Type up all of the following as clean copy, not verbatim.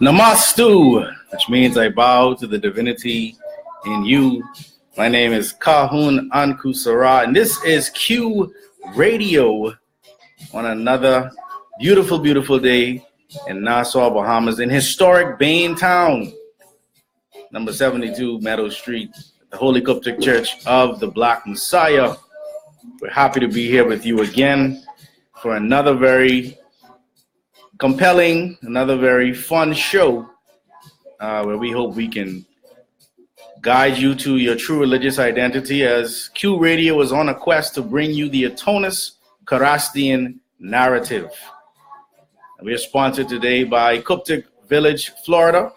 Namastu, which means I bow to the divinity in you. My name is Ka-Hun Anku, and this is Q Radio on another beautiful, beautiful day in Nassau, Bahamas, in historic Bain Town, number 72 Meadow Street, the Holy Qubtic Church of the Black Messiah. We're happy to be here with you again for another very compelling, another very fun show where we hope we can guide you to your true religious identity, as Q Radio is on a quest to bring you the Atonus Karastian narrative. We are sponsored today by Qubtic Village, Florida.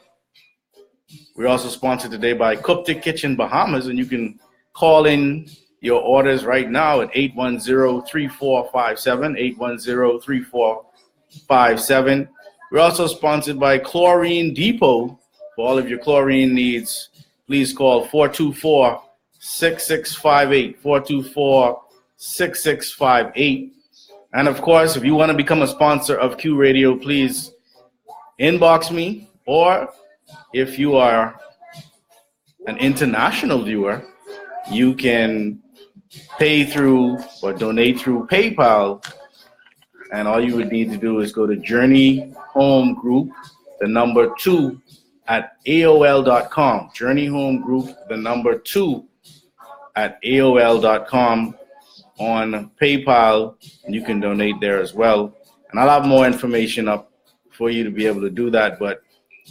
We're also sponsored today by Qubtic Kitchen, Bahamas, and you can call in your orders right now at 810-3457, 810-3457. We're also sponsored by Chlorine Depot. For all of your chlorine needs, please call 424-6658, 424-6658. And of course, if you want to become a sponsor of Q Radio, please inbox me, or if you are an international viewer, you can pay through or donate through PayPal. And all you would need to do is go to Journey Home Group, the number 2 at AOL.com. Journey Home Group, the number 2 at AOL.com on PayPal. And you can donate there as well. And I'll have more information up for you to be able to do that. But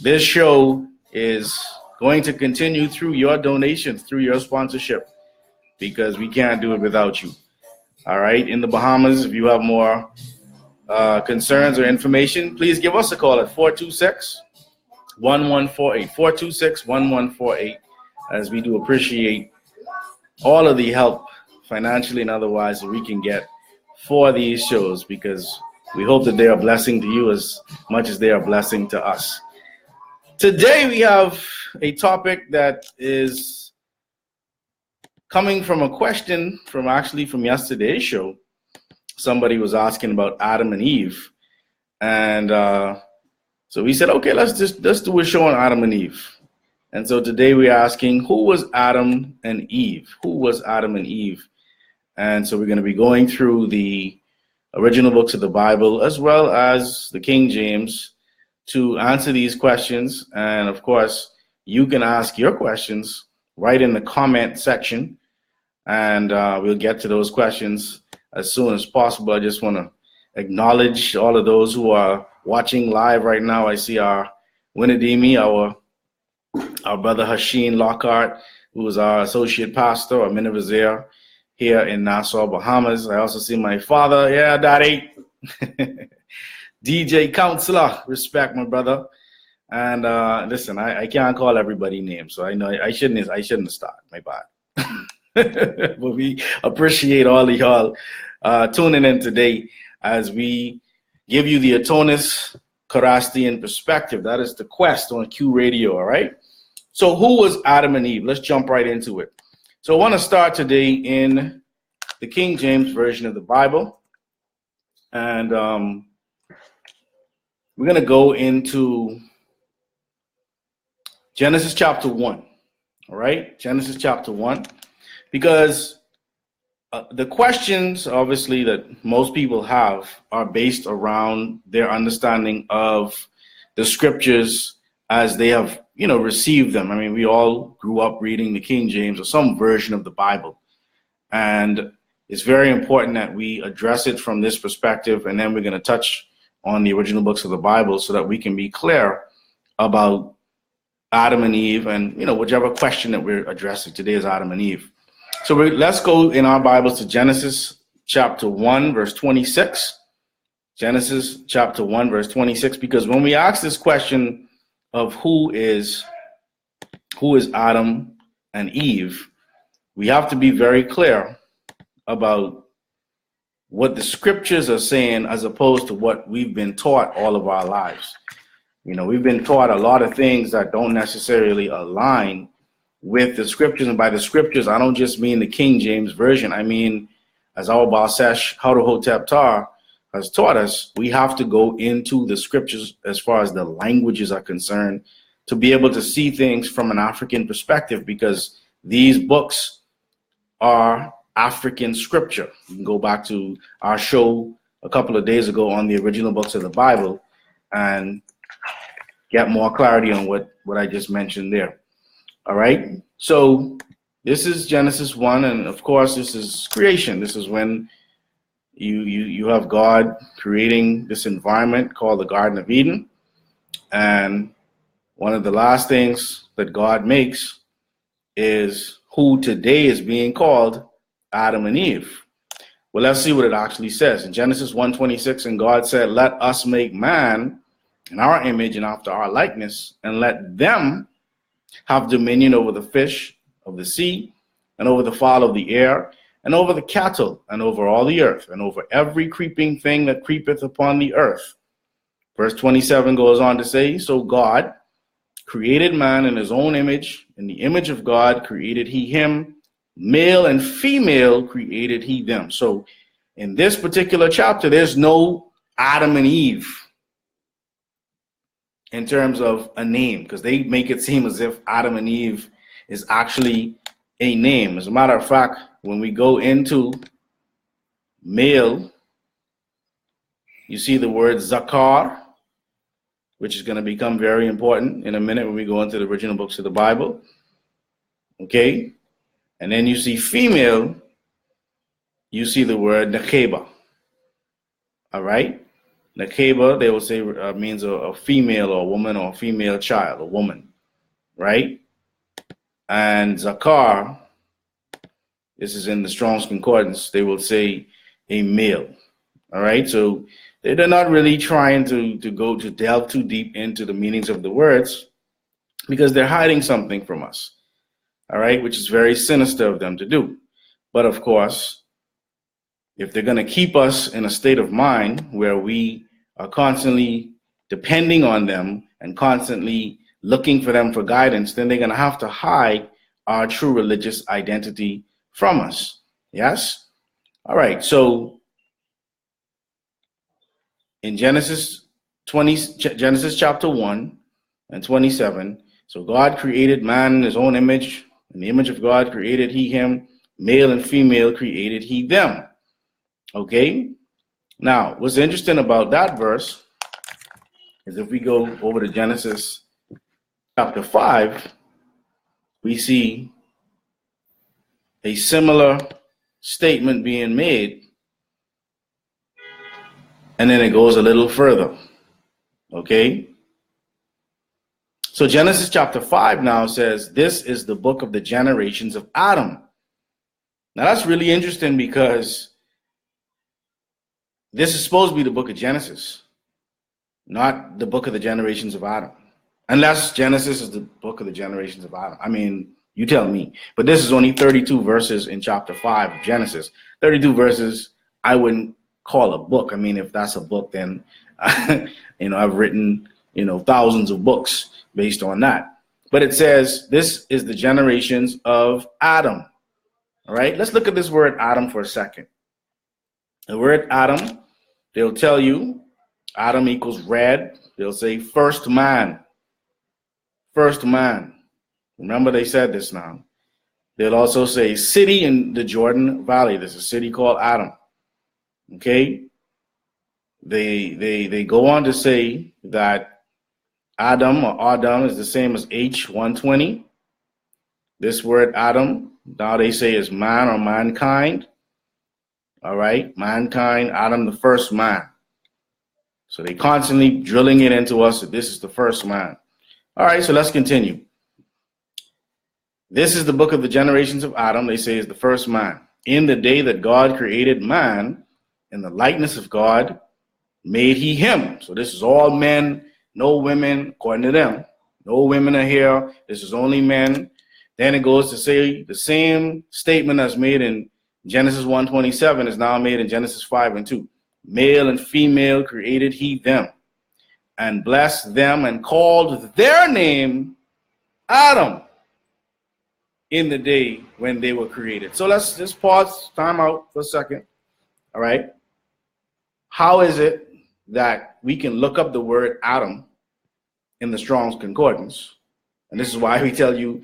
this show is going to continue through your donations, through your sponsorship, because we can't do it without you. All right. In the Bahamas, if you have more concerns or information, please give us a call at 426-1148, 426-1148, as we do appreciate all of the help financially and otherwise that we can get for these shows, because we hope that they are a blessing to you as much as they are a blessing to us. Today we have a topic that is coming from a question from yesterday's show. Somebody was asking about Adam and Eve. And so we said, okay, let's do a show on Adam and Eve. And so today we're asking, who was Adam and Eve? Who was Adam and Eve? And so we're going to be going through the original books of the Bible as well as the King James to answer these questions. And of course, you can ask your questions right in the comment section, and we'll get to those questions as soon as possible. I just want to acknowledge all of those who are watching live right now. I see our Winnadimi, our brother Hasheen Lockhart, who is our associate pastor, our Minivazir here in Nassau, Bahamas. I also see my father, yeah, Daddy, DJ Counselor, respect my brother. And listen, I can't call everybody names, so I know I shouldn't have started. My bad. But we appreciate all of y'all tuning in today as we give you the Atonus Karastian perspective. That is the quest on Q Radio, all right? So who was Adam and Eve? Let's jump right into it. So I want to start today in the King James Version of the Bible. And we're going to go into Genesis chapter 1, all right? Genesis chapter 1. Because the questions, obviously, that most people have are based around their understanding of the scriptures as they have, received them. I mean, we all grew up reading the King James or some version of the Bible. And it's very important that we address it from this perspective. And then we're going to touch on the original books of the Bible so that we can be clear about Adam and Eve, and whichever question that we're addressing today is Adam and Eve. So let's go in our Bibles to Genesis chapter 1, verse 26. Genesis chapter 1, verse 26, because when we ask this question of who is Adam and Eve, we have to be very clear about what the scriptures are saying as opposed to what we've been taught all of our lives. We've been taught a lot of things that don't necessarily align with the scriptures. And by the scriptures, I don't just mean the King James Version. I mean, as our Balsesh Hotep Tar has taught us, we have to go into the scriptures as far as the languages are concerned to be able to see things from an African perspective, because these books are African scripture. You can go back to our show a couple of days ago on the original books of the Bible and get more clarity on what I just mentioned there. All right. So this is Genesis 1. And of course, this is creation. This is when you have God creating this environment called the Garden of Eden. And one of the last things that God makes is who today is being called Adam and Eve. Well, let's see what it actually says. In Genesis 1:26, and God said, "Let us make man in our image and after our likeness, and let them have dominion over the fish of the sea, and over the fowl of the air, and over the cattle, and over all the earth, and over every creeping thing that creepeth upon the earth." Verse 27 goes on to say, "So God created man in his own image. In the image of God created he him. Male and female created he them." So in this particular chapter, there's no Adam and Eve in terms of a name, because they make it seem as if Adam and Eve is actually a name. As a matter of fact, when we go into male, you see the word zakar, which is going to become very important in a minute when we go into the original books of the Bible. Okay? And then you see female, you see the word nakeba. All right? Nakeba, they will say, means a female or a woman or a female child, a woman. Right? And zakar, this is in the Strong's Concordance, they will say a male. All right? So they're not really trying to delve too deep into the meanings of the words, because they're hiding something from us. All right, which is very sinister of them to do. But of course, if they're going to keep us in a state of mind where we are constantly depending on them and constantly looking for them for guidance, then they're going to have to hide our true religious identity from us. Yes? All right, so in Genesis chapter 1 and 27, so God created man in his own image. In the image of God created he him. Male and female created he them. Okay? Now, what's interesting about that verse is if we go over to Genesis chapter 5, we see a similar statement being made, and then it goes a little further. Okay? So Genesis chapter 5 now says, "This is the book of the generations of Adam." Now that's really interesting, because this is supposed to be the book of Genesis, not the book of the generations of Adam. Unless Genesis is the book of the generations of Adam. I mean, you tell me. But this is only 32 verses in chapter 5 of Genesis. 32 verses, I wouldn't call a book. I mean, if that's a book, then, I've written, thousands of books based on that. But it says, this is the generations of Adam. All right, let's look at this word Adam for a second. The word Adam, they'll tell you Adam equals red. They'll say first man. First man. Remember, they said this now. They'll also say city in the Jordan Valley. There's a city called Adam. Okay. They go on to say that Adam or Adam is the same as H120. This word Adam, now they say is man or mankind. All right, mankind, Adam, the first man. So they constantly drilling it into us that this is the first man. All right, so let's continue. This is the book of the generations of Adam. They say is the first man. In the day that God created man, in the likeness of God, made he him. So this is all men, no women, according to them. No women are here. This is only men. Then it goes to say the same statement that's made in Genesis 1:27 is now made in Genesis 5:2. Male and female created he them, and blessed them, and called their name Adam in the day when they were created. So let's just pause, time out for a second. All right. How is it that we can look up the word Adam in the Strong's Concordance? And this is why we tell you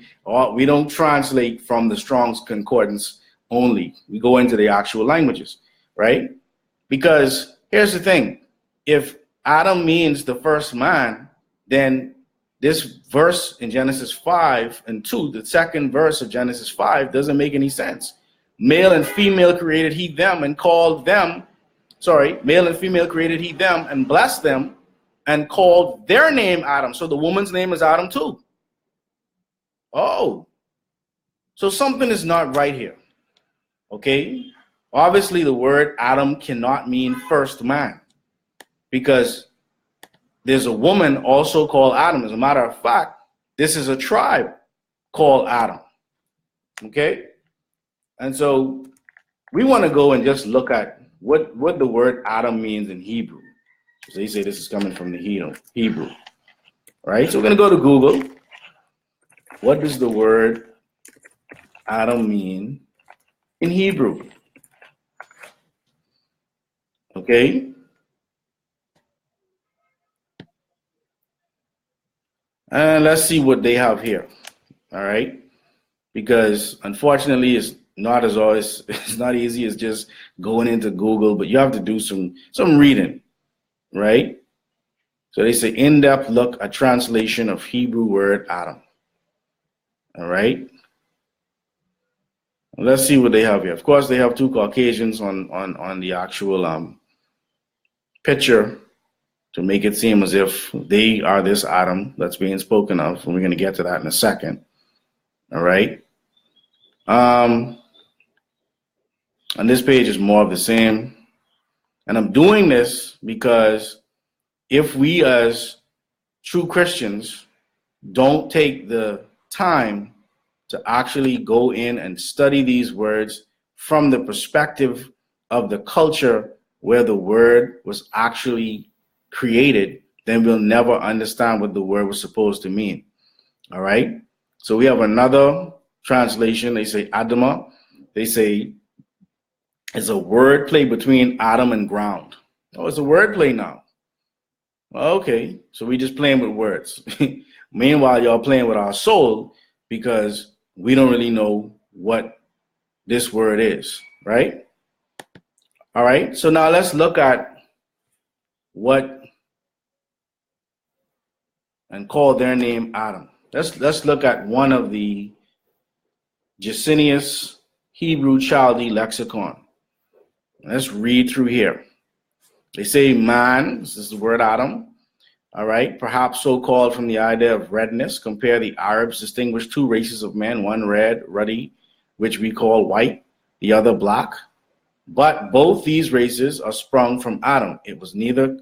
we don't translate from the Strong's Concordance only. We go into the actual languages, right? Because here's the thing. If Adam means the first man, then this verse in Genesis 5:2, the second verse of Genesis 5, doesn't make any sense. Male and female created he them and called them, male and female created he them and blessed them and called their name Adam. So the woman's name is Adam too. Oh, so something is not right here. Okay, obviously the word Adam cannot mean first man, because there's a woman also called Adam. As a matter of fact, this is a tribe called Adam. Okay? And so we want to go and just look at what the word Adam means in Hebrew. So they say this is coming from the Hebrew. Right? So we're going to go to Google. What does the word Adam mean in Hebrew? Okay? And let's see what they have here. All right? Because unfortunately, it's not as always, it's not easy as just going into Google, but you have to do some reading, right? So they say in-depth look at translation of Hebrew word Adam. All right? Let's see what they have here. Of course, they have two Caucasians on the actual picture, to make it seem as if they are this Adam that's being spoken of. And we're going to get to that in a second. All right. And this page is more of the same. And I'm doing this because if we as true Christians don't take the time to actually go in and study these words from the perspective of the culture where the word was actually created, then we'll never understand what the word was supposed to mean. All right. So we have another translation. They say Adama. They say it's a word play between Adam and ground. Oh, it's a word play now. Okay. So we just playing with words. Meanwhile, y'all playing with our soul because we don't really know what this word is. Right. All right. So now let's look at and call their name Adam. Let's look at one of the Jacinius Hebrew Chaldee lexicon. Let's read through here. They say man, this is the word Adam. All right, perhaps so called from the idea of redness. Compare the Arabs distinguish two races of men, one red, ruddy, which we call white, the other black. But both these races are sprung from Adam. It was neither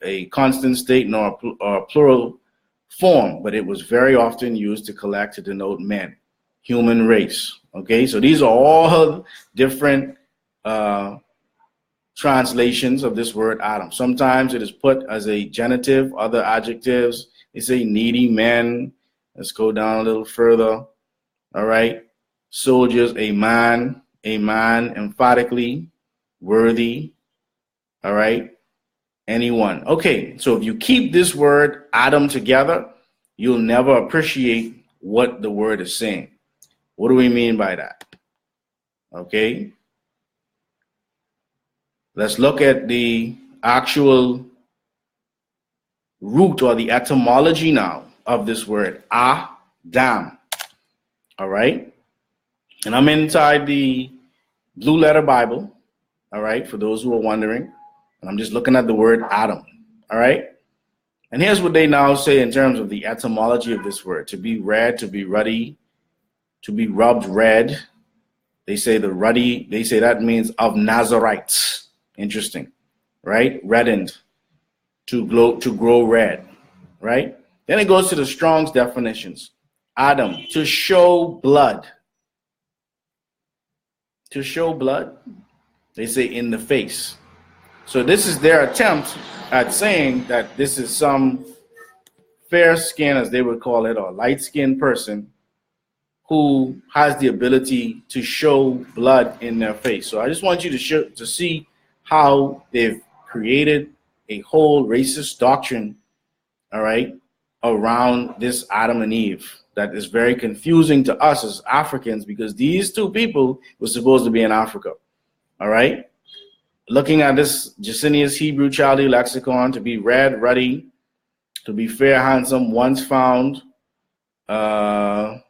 a constant state nor a plural form, but it was very often used to collect to denote men, human race. Okay, so these are all different translations of this word Adam. Sometimes it is put as a genitive, other adjectives. They say needy men. Let's go down a little further. All right, soldiers, a man, emphatically, worthy. All right. Anyone. Okay, so if you keep this word Adam together, you'll never appreciate what the word is saying. What do we mean by that? Okay. Let's look at the actual root or the etymology now of this word Adam. All right. And I'm inside the Blue Letter Bible. All right. For those who are wondering. And I'm just looking at the word Adam. All right. And here's what they now say in terms of the etymology of this word: to be red, to be ruddy, to be rubbed red. They say the ruddy, they say that means of Nazarites. Interesting, right? Reddened, to grow red, right? Then it goes to the Strong's definitions. Adam, to show blood. To show blood, they say in the face. So this is their attempt at saying that this is some fair skin, as they would call it, or light skinned person who has the ability to show blood in their face. So I just want you to see how they've created a whole racist doctrine, all right, around this Adam and Eve that is very confusing to us as Africans, because these two people were supposed to be in Africa, all right? Looking at this Jacinius Hebrew Chaldee lexicon, to be red, ruddy, to be fair, handsome, once found.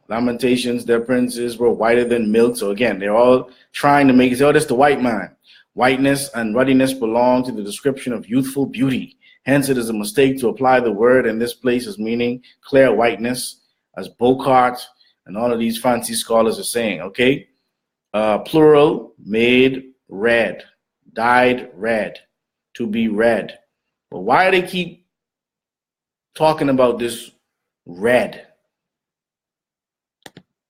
Lamentations, their princes were whiter than milk. So again, they're all trying to make it, oh, that's the white man. Whiteness and ruddiness belong to the description of youthful beauty. Hence, it is a mistake to apply the word in this place as meaning clear whiteness, as Bocart and all of these fancy scholars are saying, okay? Plural, made red, dyed red, to be red. But why do they keep talking about this red?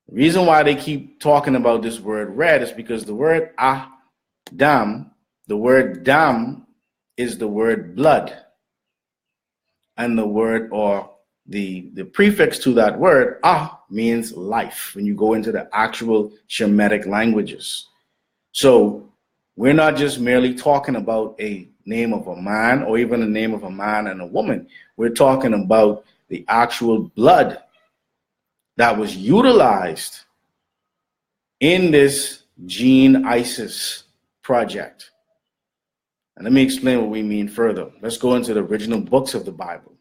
The reason why they keep talking about this word red is because the word Adam, the word dam is the word blood. And the word, or the prefix to that word, means life when you go into the actual Shemitic languages. So we're not just merely talking about a name of a man or even a name of a man and a woman. We're talking about the actual blood that was utilized in this gene ISIS project. And let me explain what we mean further. Let's go into the original books of the Bible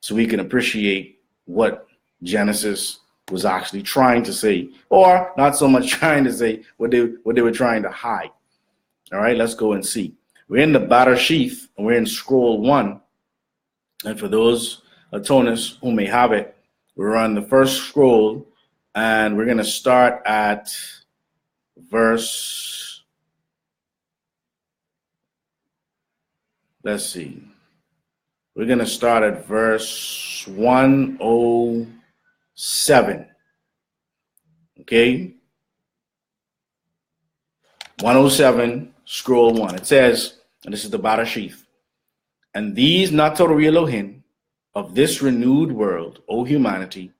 so we can appreciate what Genesis was actually trying to say, or not so much trying to say, what they were trying to hide. All right, let's go and see. We're in the Bereshith, and we're in scroll 1. And for those atonists who may have it, we're on the first scroll, and we're going to start at verse, let's see. We're going to start at verse 107. Okay? 107, scroll 1. It says, and this is the Bereshith, and these Nataru Elohim of this renewed world, O humanity,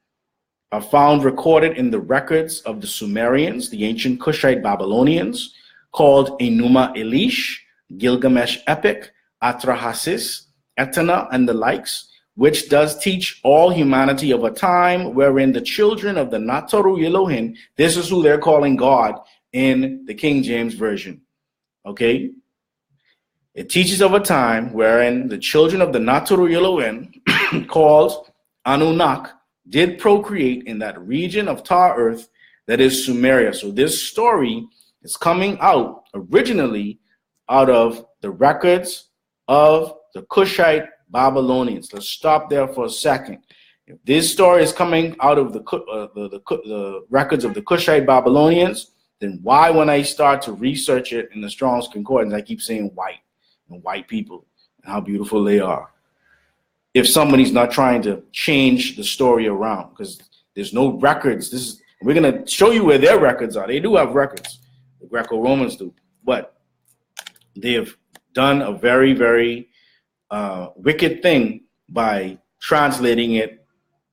are found recorded in the records of the Sumerians, the ancient Cushite Babylonians, called Enuma Elish, Gilgamesh Epic, Atrahasis, Etna, and the likes, which does teach all humanity of a time wherein the children of the Nataru Elohim, this is who they're calling God in the King James Version, okay? It teaches of a time wherein the children of the Nataru Elohim, called Anunnaki, did procreate in that region of Tar Earth that is Sumeria. So this story is coming out originally out of the records of the Cushite Babylonians. Let's stop there for a second. If this story is coming out of the records of the Cushite Babylonians, then why, when I start to research it in the Strong's Concordance, I keep saying white and white people and how beautiful they are? If somebody's not trying to change the story around, because there's no records. We're going to show you where their records are. They do have records. The Greco-Romans do. But they have done a very, very wicked thing by translating it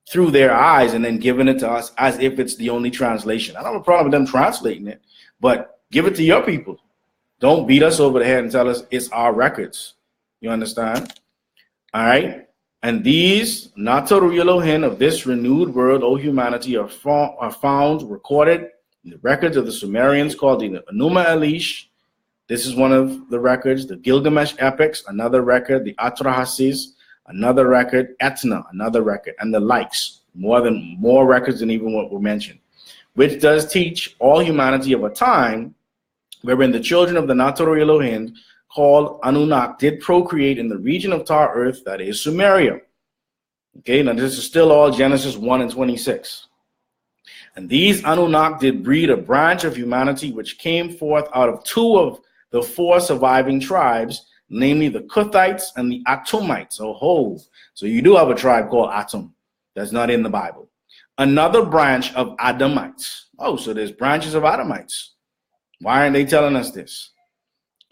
through their eyes and then giving it to us as if it's the only translation. I don't have a problem with them translating it, but give it to your people. Don't beat us over the head and tell us it's our records. You understand? All right? And these Nataru Elohim of this renewed world, O humanity, are found recorded in the records of the Sumerians called the Enuma Elish. This is one of the records. The Gilgamesh Epics, another record. The Atrahasis, another record. Etna, another record. And the likes, more records than even what were mentioned, which does teach all humanity of a time wherein the children of the Nataru Elohim, called Anunnaki, did procreate in the region of Tar Earth, that is Sumeria. Okay, now this is still all Genesis 1 and 26. And these Anunnaki did breed a branch of humanity which came forth out of two of the four surviving tribes, namely the Qubtites and the Atumites. Oh, so you do have a tribe called Atum that's not in the Bible. Another branch of Adamites. Oh, so there's branches of Adamites. Why aren't they telling us this?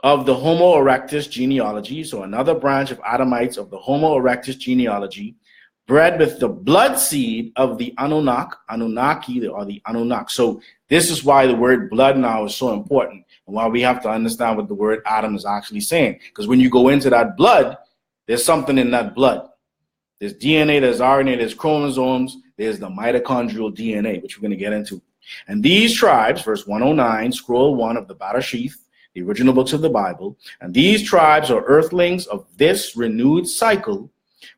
Of the Homo erectus genealogy, so another branch of Adamites of the Homo erectus genealogy, bred with the blood seed of the Anunnaki, or the Anunnaki. So this is why the word blood now is so important, and why we have to understand what the word Adam is actually saying. Because when you go into that blood, there's something in that blood. There's DNA, there's RNA, there's chromosomes, there's the mitochondrial DNA, which we're going to get into. And these tribes, verse 109, scroll 1 of the Bereshith, the original books of the Bible, and these tribes are earthlings of this renewed cycle,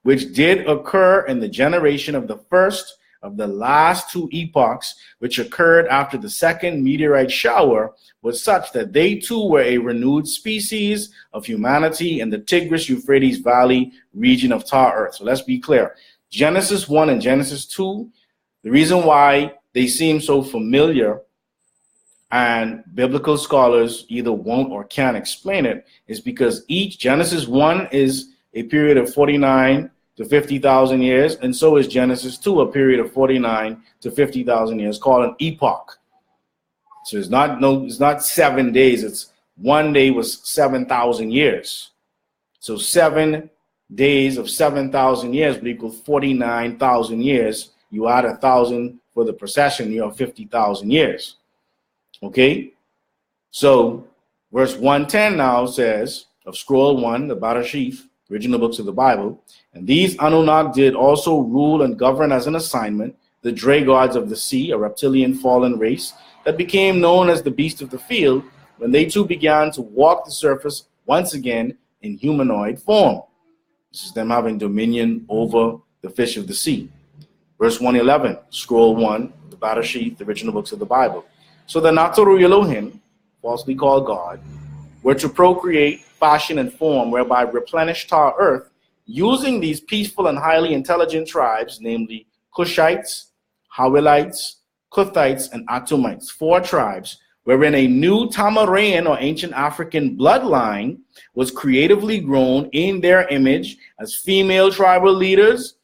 which did occur in the generation of the first of the last two epochs, which occurred after the second meteorite shower, was such that they too were a renewed species of humanity in the Tigris-Euphrates Valley region of Tar Earth. So let's be clear. Genesis 1 and Genesis 2, the reason why they seem so familiar and biblical scholars either won't or can't explain it is because each Genesis 1 is a period of 49 to 50,000 years, and so is Genesis 2, a period of 49 to 50,000 years, called an epoch. So it's not 7 days. It's 1 day was 7,000 years. So 7 days of 7,000 years would equal 49,000 years. You add 1,000 for the procession, you have 50,000 years. Okay, so verse 110 now says of scroll 1, the Bereshith, original books of the Bible, and these Anunnaki did also rule and govern as an assignment the Dragons of the sea, a reptilian fallen race that became known as the beast of the field when they too began to walk the surface once again in humanoid form. This is them having dominion over the fish of the sea. Verse 111, scroll 1, the Bereshith, the original books of the Bible. So the Nataru Elohim, falsely called God, were to procreate, fashion, and form, whereby replenish Tar Earth, using these peaceful and highly intelligent tribes, namely Cushites, Hawilites, Qubtites, and Atumites, 4 tribes, wherein a new Tamaraean or ancient African bloodline was creatively grown in their image as female tribal leaders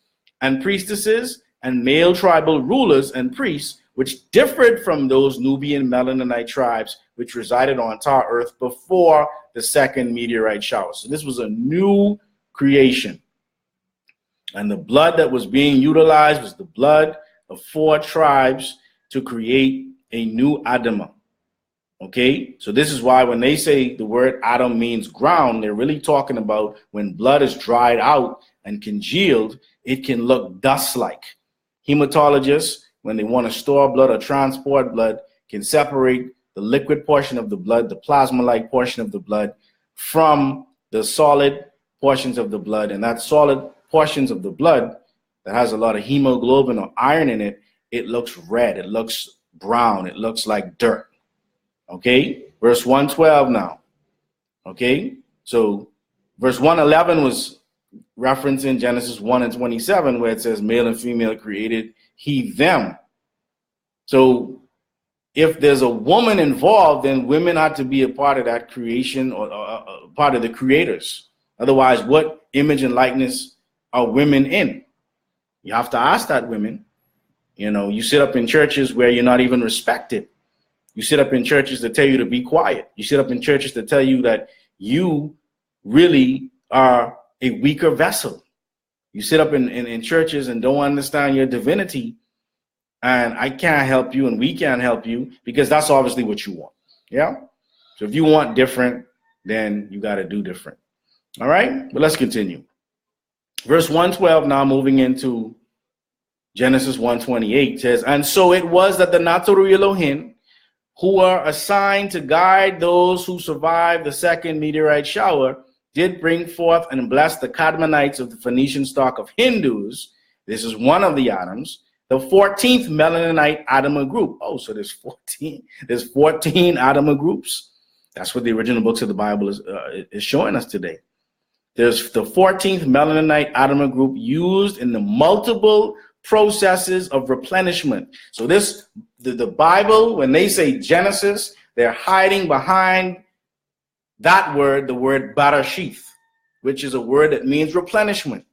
and priestesses and male tribal rulers and priests, which differed from those Nubian Melanite tribes which resided on Tar Earth before the second meteorite shower. So this was a new creation. And the blood that was being utilized was the blood of 4 tribes to create a new Adamah. Okay, so this is why when they say the word Adam means ground, they're really talking about when blood is dried out and congealed, it can look dust-like. Hematologists, when they want to store blood or transport blood, can separate the liquid portion of the blood, the plasma-like portion of the blood, from the solid portions of the blood. And that solid portions of the blood that has a lot of hemoglobin or iron in it, it looks red, it looks brown, it looks like dirt. Okay, verse 112 now. Okay, so verse 111 was referencing Genesis 1 and 27, where it says male and female created he them. So if there's a woman involved, then women ought to be a part of that creation or part of the creators. Otherwise, what image and likeness are women in? You have to ask that, women. You know, you sit up in churches where you're not even respected. You sit up in churches that tell you to be quiet. You sit up in churches that tell you that you really are a weaker vessel. You sit up in churches and don't understand your divinity, and I can't help you and we can't help you because that's obviously what you want. Yeah? So if you want different, then you got to do different. All right? But let's continue. Verse 112 now, moving into Genesis 1:28 says, and so it was that the Nataru Elohim, who are assigned to guide those who survived the second meteorite shower, did bring forth and bless the Cadmonites of the Phoenician stock of Hindus. This is one of the Adams, the 14th Melanite Adamah group. Oh, so there's 14 Adamah groups. That's what the original books of the Bible is showing us today. There's the 14th Melanonite Adamite group used in the multiple processes of replenishment. So the Bible, when they say Genesis, they're hiding behind that word, the word Barashith, which is a word that means replenishment.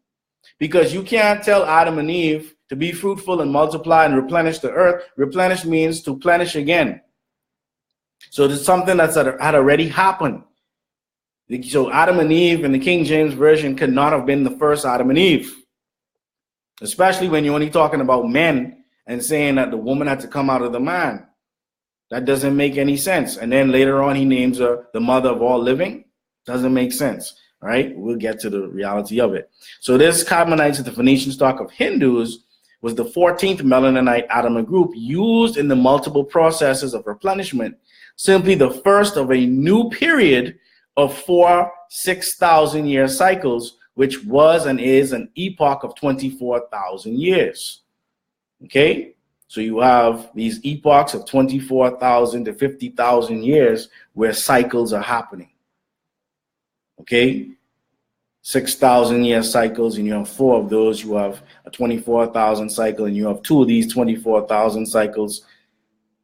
Because you can't tell Adam and Eve to be fruitful and multiply and replenish the earth. Replenish means to plenish again. So there's something that's had already happened. So Adam and Eve in the King James Version could not have been the first Adam and Eve. Especially when you're only talking about men and saying that the woman had to come out of the man. That doesn't make any sense. And then later on, he names her the mother of all living. Doesn't make sense, right? We'll get to the reality of it. So this Cadmonites, the Phoenician stock of Hindus, was the 14th Melanonite Adamite group used in the multiple processes of replenishment, simply the first of a new period of 4 6,000 year cycles, which was and is an epoch of 24,000 years. Okay? So you have these epochs of 24,000 to 50,000 years where cycles are happening. Okay? 6,000 year cycles, and you have 4 of those. You have a 24,000 cycle, and you have 2 of these 24,000 cycles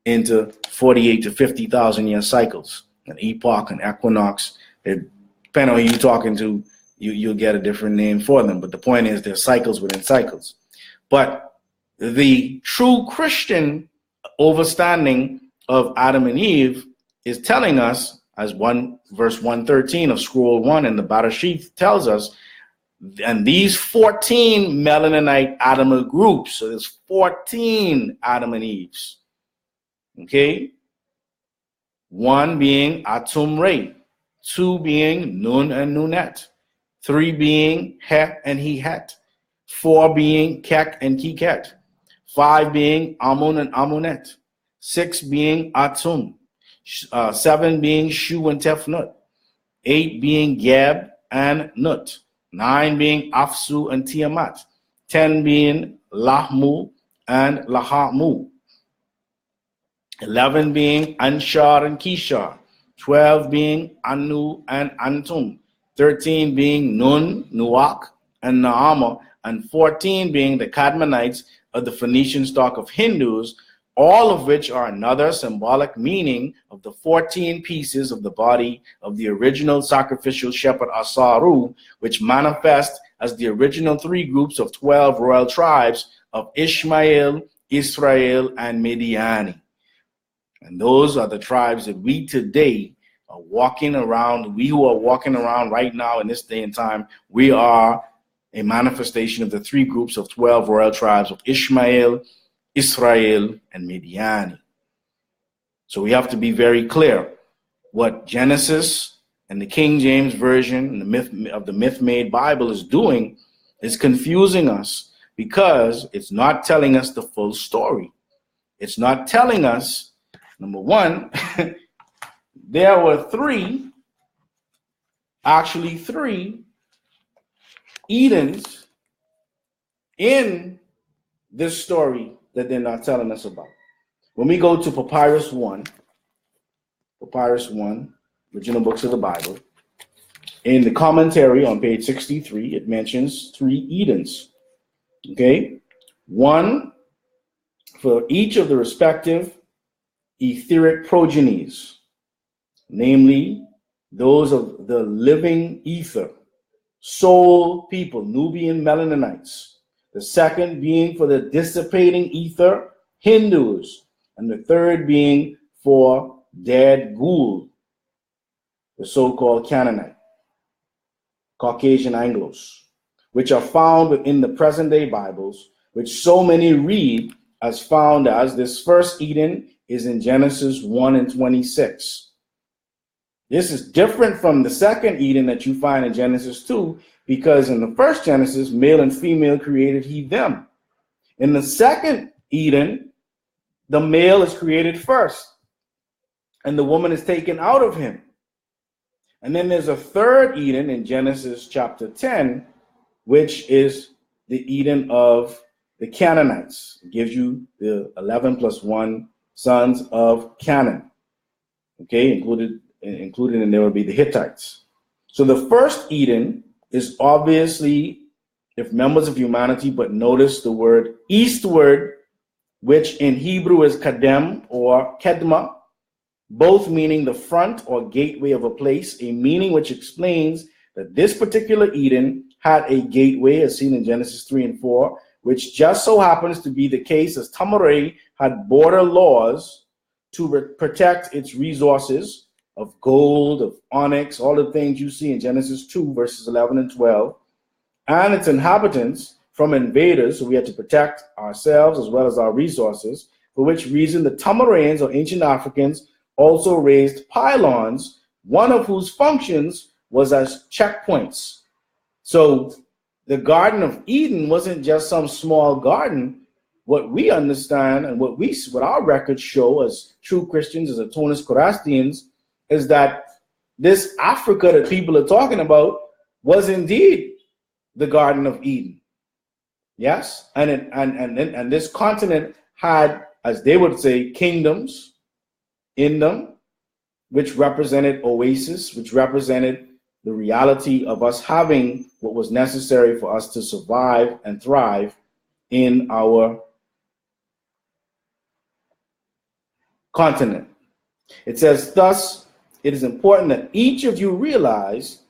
into 48 to 50,000 year cycles. An epoch, an equinox. Depending on who you're talking to, you'll get a different name for them. But the point is, they're cycles within cycles. But the true Christian understanding of Adam and Eve is telling us, as verse 113 of scroll 1 in the Barashith tells us, and these 14 Melanonite Adamite groups, so there's 14 Adam and Eves, okay? 1 being Atum Re, 2 being Nun and Nunet, 3 being Het and Hehet, 4 being Kek and Kiket, 5 being Amun and Amunet, 6 being Atum, 7 being Shu and Tefnut, 8 being Geb and Nut, 9 being Afsu and Tiamat, 10 being Lahmu and Lahamu, 11 being Anshar and Kishar, 12 being Anu and Antum, 13 being Nun, Nuak, and Naama, and 14 being the Cadmonites of the Phoenician stock of Hindus, all of which are another symbolic meaning of the 14 pieces of the body of the original sacrificial shepherd Asaru, which manifest as the original 3 groups of 12 royal tribes of Ishmael, Israel, and Midiani. And those are the tribes that we today are walking around. We who are walking around right now in this day and time, we are a manifestation of the 3 groups of 12 royal tribes of Ishmael, Israel, and Midiani. So we have to be very clear. What Genesis and the King James Version and the myth-made Bible is doing is confusing us, because it's not telling us the full story. It's not telling us, number one, there were 3 Edens in this story that they're not telling us about. When we go to Papyrus 1, original books of the Bible, in the commentary on page 63, it mentions 3 Edens. Okay? 1 for each of the respective etheric progenies, namely those of the living ether, soul people, Nubian Melanonites. The second being for the dissipating ether, Hindus. And the third being for dead Ghoul, the so-called Canaanite, Caucasian Anglos, which are found within the present-day Bibles, which so many read as found as this first Eden is in Genesis 1 and 26. This is different from the second Eden that you find in Genesis 2, because in the first Genesis, male and female created he them. In the second Eden, the male is created first, and the woman is taken out of him. And then there's a third Eden in Genesis chapter 10, which is the Eden of the Canaanites. It gives you the 11 plus 1 sons of Canaan. Okay, included in there will be the Hittites. So the first Eden is obviously if members of humanity, but notice the word eastward, which in Hebrew is kadem or kedma, both meaning the front or gateway of a place, a meaning which explains that this particular Eden had a gateway, as seen in Genesis 3 and 4, which just so happens to be the case as Tamaray had border laws to protect its resources of gold, of onyx, all the things you see in Genesis 2, verses 11 and 12, and its inhabitants from invaders, so we had to protect ourselves as well as our resources, for which reason the Tamarans or ancient Africans also raised pylons, one of whose functions was as checkpoints. So the Garden of Eden wasn't just some small garden. What we understand and what our records show as true Christians, as Atonist Korastians, is that this Africa that people are talking about was indeed the Garden of Eden. Yes, and this continent had, as they would say, kingdoms in them, which represented oasis, which represented the reality of us having what was necessary for us to survive and thrive in our continent. It says, thus, it is important that each of you realize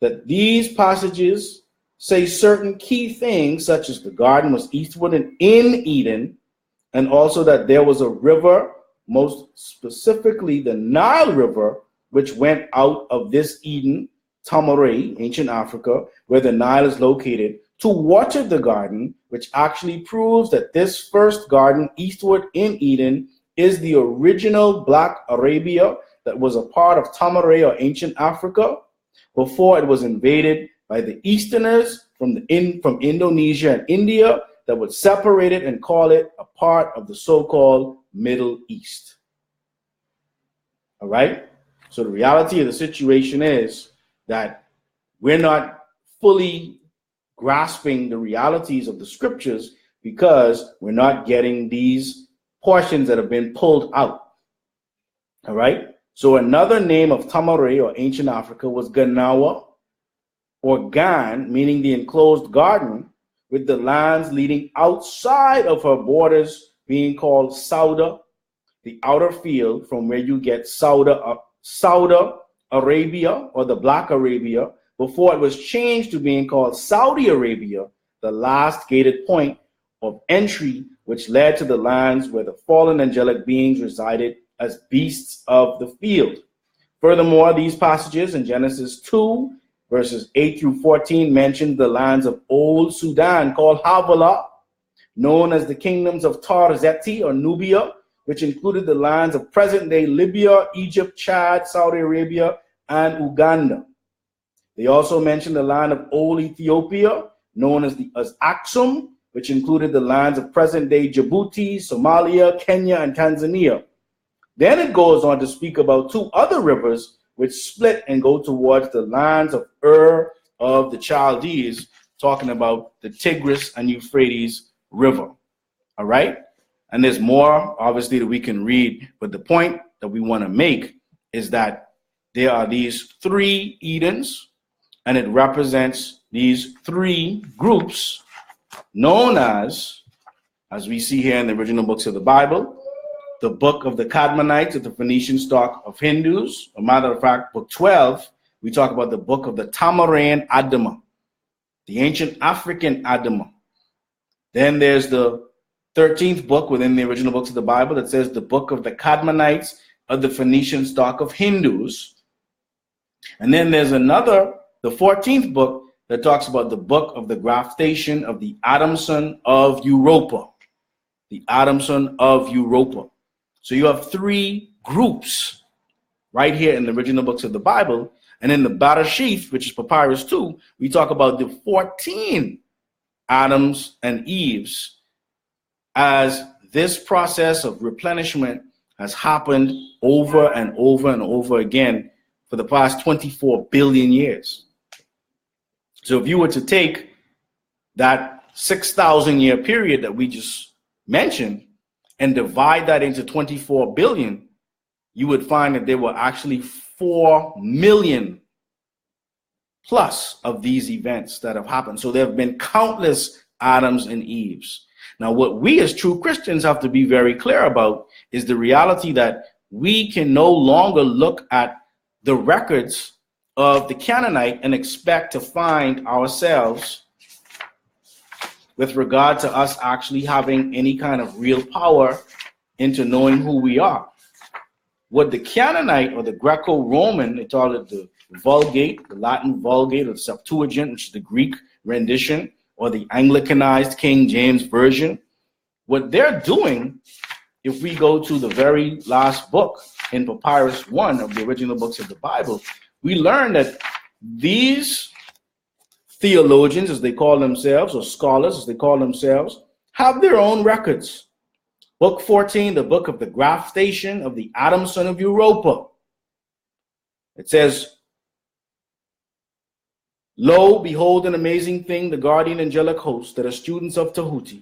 that these passages say certain key things, such as the garden was eastward and in Eden, and also that there was a river, most specifically the Nile River, which went out of this Eden, Tamaray, ancient Africa, where the Nile is located, to water the garden, which actually proves that this first garden, eastward in Eden, is the original Black Arabia that was a part of Tamaray or ancient Africa before it was invaded by the Easterners from Indonesia and India that would separate it and call it a part of the so-called Middle East. All right? So the reality of the situation is that we're not fully grasping the realities of the scriptures because we're not getting these portions that have been pulled out. All right? So another name of Tamaray or ancient Africa was Ganawa, or Gan, meaning the enclosed garden, with the lands leading outside of her borders being called Sauda, the outer field from where you get Sauda Arabia or the Black Arabia, before it was changed to being called Saudi Arabia, the last gated point of entry, which led to the lands where the fallen angelic beings resided as beasts of the field. Furthermore, these passages in Genesis 2, verses 8 through 14 mention the lands of Old Sudan called Havilah, known as the kingdoms of Tarzeti or Nubia, which included the lands of present-day Libya, Egypt, Chad, Saudi Arabia, and Uganda. They also mention the land of Old Ethiopia, known as Aksum, which included the lands of present-day Djibouti, Somalia, Kenya, and Tanzania. Then it goes on to speak about two other rivers which split and go towards the lands of Ur of the Chaldees, talking about the Tigris and Euphrates River. All right? And there's more, obviously, that we can read, but the point that we want to make is that there are these three Edens, and it represents these three groups known as we see here in the original books of the Bible, the book of the Kadmonites of the Phoenician stock of Hindus. A matter of fact, book 12, we talk about the book of the Tamaran Adama, the ancient African Adama. Then there's the 13th book within the original books of the Bible that says the book of the Kadmonites of the Phoenician stock of Hindus. And then there's the 14th book that talks about the book of the graftation of the Adamson of Europa. The Adamson of Europa. So you have three groups right here in the original books of the Bible. And in the Bereshith, which is Papyrus 2, we talk about the 14 Adams and Eves as this process of replenishment has happened over and over and over again for the past 24 billion years. So if you were to take that 6,000 year period that we just mentioned and divide that into 24 billion, you would find that there were actually 4 million plus of these events that have happened. So there have been countless Adams and Eves. Now, what we as true Christians have to be very clear about is the reality that we can no longer look at the records of the Canaanite and expect to find ourselves with regard to us actually having any kind of real power into knowing who we are. What the Canaanite or the Greco-Roman, they call it the Vulgate, the Latin Vulgate, or the Septuagint, which is the Greek rendition, or the Anglicanized King James Version, what they're doing, if we go to the very last book in Papyrus 1 of the original books of the Bible, we learn that these theologians, as they call themselves, or scholars, as they call themselves, have their own records. Book 14, the book of the graftation of the Adam, son of Europa. It says, "Lo, behold an amazing thing, the guardian angelic hosts that are students of Tahuti,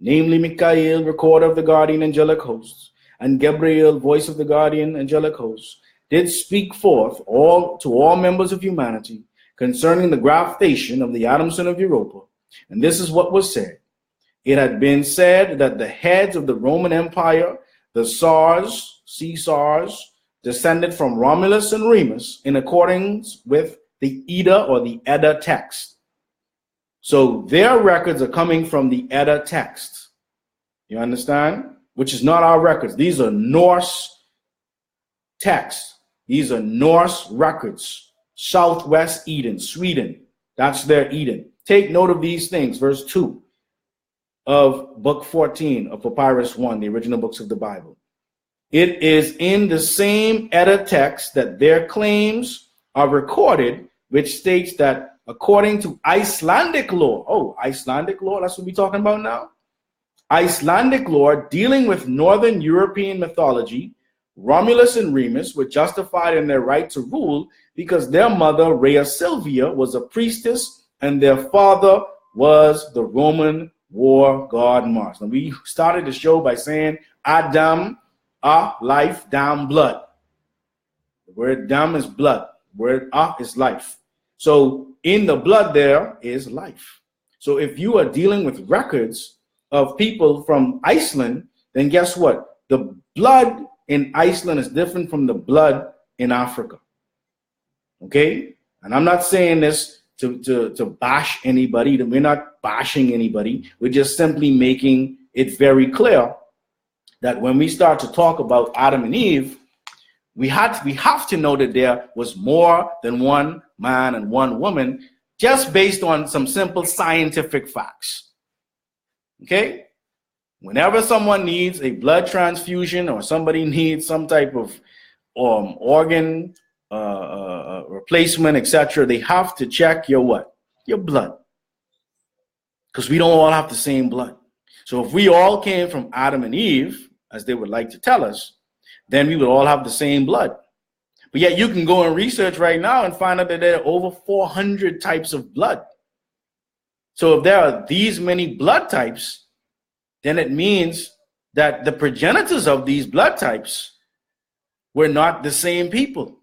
namely Michael, recorder of the guardian angelic hosts, and Gabriel, voice of the guardian angelic hosts, did speak forth to all members of humanity concerning the graftation of the Adam, son of Europa. And this is what was said. It had been said that the heads of the Roman Empire, the Caesars, descended from Romulus and Remus in accordance with the Edda or the Edda text." So their records are coming from the Edda text. You understand? Which is not our records. These are Norse texts. These are Norse records. Southwest Eden, Sweden. That's their Eden. Take note of these things. Verse 2 of book 14 of Papyrus 1, the original books of the Bible. It is in the same Edda text that their claims are recorded, which states that according to Icelandic law, Icelandic law, that's what we're talking about now. Icelandic law dealing with Northern European mythology, Romulus and Remus were justified in their right to rule because their mother, Rhea Silvia, was a priestess and their father was the Roman war god Mars. And we started the show by saying Adam, life, Dam, blood. The word Dam is blood. The word is life. So in the blood there is life. So if you are dealing with records of people from Iceland, then guess what? The blood in Iceland is different from the blood in Africa. Okay? And I'm not saying this to bash anybody. We're not bashing anybody. We're just simply making it very clear that when we start to talk about Adam and Eve, we have to know that there was more than one man and one woman, just based on some simple scientific facts. Okay? Whenever someone needs a blood transfusion or somebody needs some type of organ replacement, etc., they have to check your what? Your blood. Because we don't all have the same blood. So if we all came from Adam and Eve, as they would like to tell us, then we would all have the same blood. But yet you can go and research right now and find out that there are over 400 types of blood. So if there are these many blood types, then it means that the progenitors of these blood types were not the same people.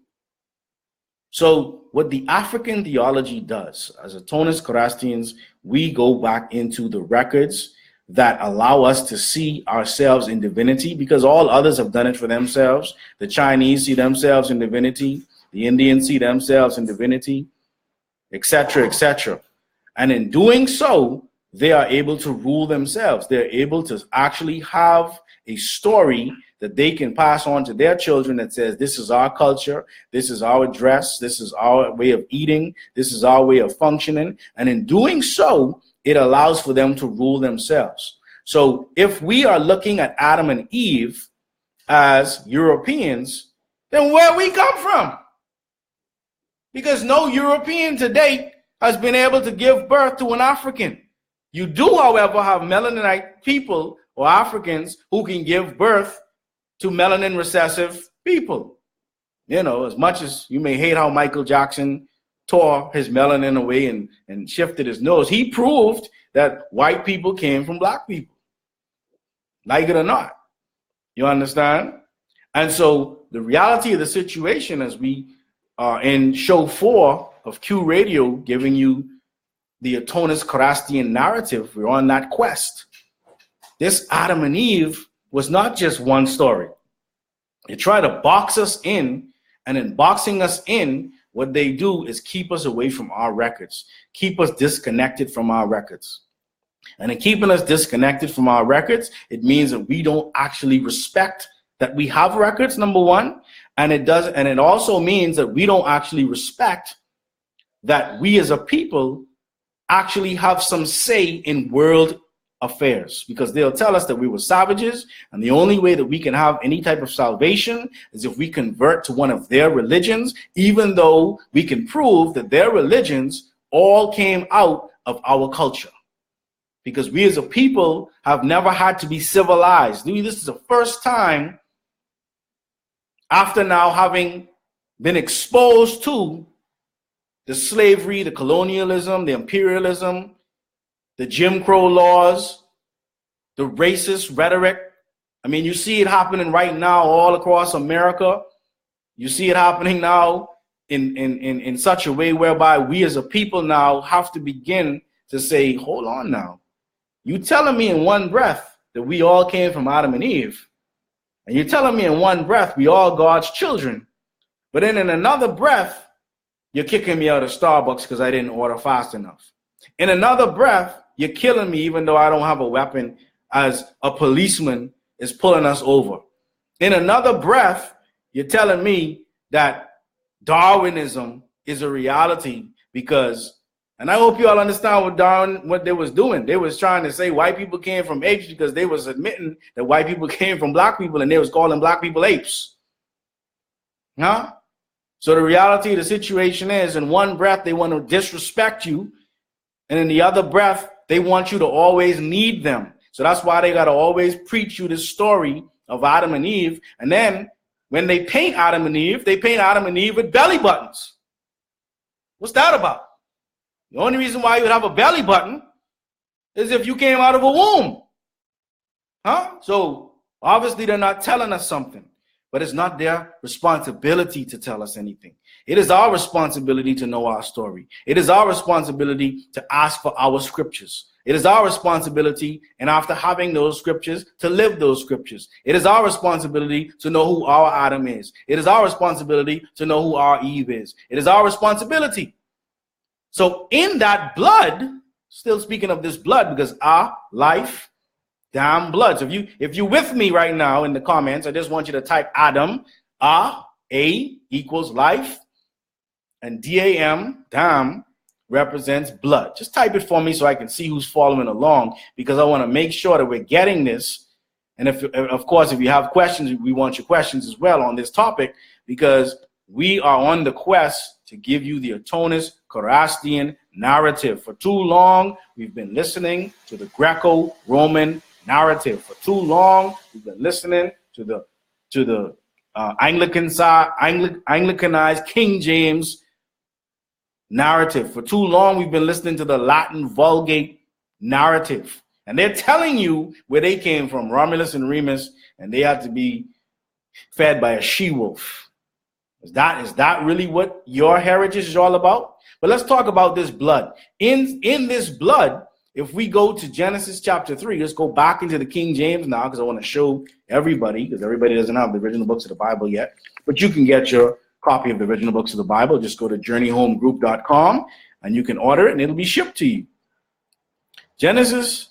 So what the African theology does, as Atonis Karastians, we go back into the records that allow us to see ourselves in divinity, because all others have done it for themselves. The Chinese see themselves in divinity. The Indians see themselves in divinity, etc., etc. And in doing so, they are able to rule themselves. They're able to actually have a story that they can pass on to their children that says, this is our culture, this is our dress, this is our way of eating, this is our way of functioning. And in doing so, it allows for them to rule themselves. So if we are looking at Adam and Eve as Europeans, then where we come from? Because no European to date has been able to give birth to an African. You do, however, have melanite people or Africans who can give birth to melanin recessive people. You know, as much as you may hate how Michael Jackson tore his melanin away and shifted his nose, he proved that white people came from black people, like it or not. You understand? And so the reality of the situation, as we in show 4 of Q Radio, giving you the Atonus Charastian narrative. We're on that quest. This Adam and Eve was not just one story. They try to box us in, and in boxing us in, what they do is keep us away from our records, keep us disconnected from our records. And in keeping us disconnected from our records, it means that we don't actually respect that we have records, number one. And it also means that we don't actually respect that we as a people actually have some say in world affairs, because they'll tell us that we were savages, and the only way that we can have any type of salvation is if we convert to one of their religions, even though we can prove that their religions all came out of our culture. Because we as a people have never had to be civilized. This is the first time, after now having been exposed to the slavery, the colonialism, the imperialism, the Jim Crow laws, the racist rhetoric. I mean, you see it happening right now all across America. You see it happening now in such a way whereby we as a people now have to begin to say, hold on now. You telling me in one breath that we all came from Adam and Eve, and you're telling me in one breath we all God's children, but then in another breath, you're kicking me out of Starbucks because I didn't order fast enough. In another breath, you're killing me even though I don't have a weapon, as a policeman is pulling us over. In another breath, you're telling me that Darwinism is a reality because, and I hope you all understand what they was doing. They was trying to say white people came from apes because they was admitting that white people came from black people, and they was calling black people apes. Huh? So the reality of the situation is, in one breath, they want to disrespect you, and in the other breath, they want you to always need them. So that's why they got to always preach you this story of Adam and Eve. And then when they paint Adam and Eve, they paint Adam and Eve with belly buttons. What's that about? The only reason why you would have a belly button is if you came out of a womb. Huh? So obviously they're not telling us something, but it's not their responsibility to tell us anything. It is our responsibility to know our story. It is our responsibility to ask for our scriptures. It is our responsibility, and after having those scriptures, to live those scriptures. It is our responsibility to know who our Adam is. It is our responsibility to know who our Eve is. It is our responsibility. So in that blood, still speaking of this blood, because our life, damn blood. So if you're with me right now in the comments, I just want you to type Adam, A equals life, and DAM, damn, represents blood. Just type it for me so I can see who's following along, because I want to make sure that we're getting this. And of course, if you have questions, we want your questions as well on this topic, because we are on the quest to give you the Atonus Charastian narrative. For too long, we've been listening to the Greco-Roman narrative. For too long, we've been listening to the Anglicanized King James narrative. For too long, we've been listening to the Latin Vulgate narrative. And they're telling you where they came from, Romulus and Remus, and they had to be fed by a she-wolf. Is that really what your heritage is all about? But let's talk about this blood. In this blood, if we go to Genesis chapter 3, let's go back into the King James now, because I want to show everybody, because everybody doesn't have the original books of the Bible yet. But you can get your copy of the original books of the Bible. Just go to journeyhomegroup.com and you can order it and it'll be shipped to you. Genesis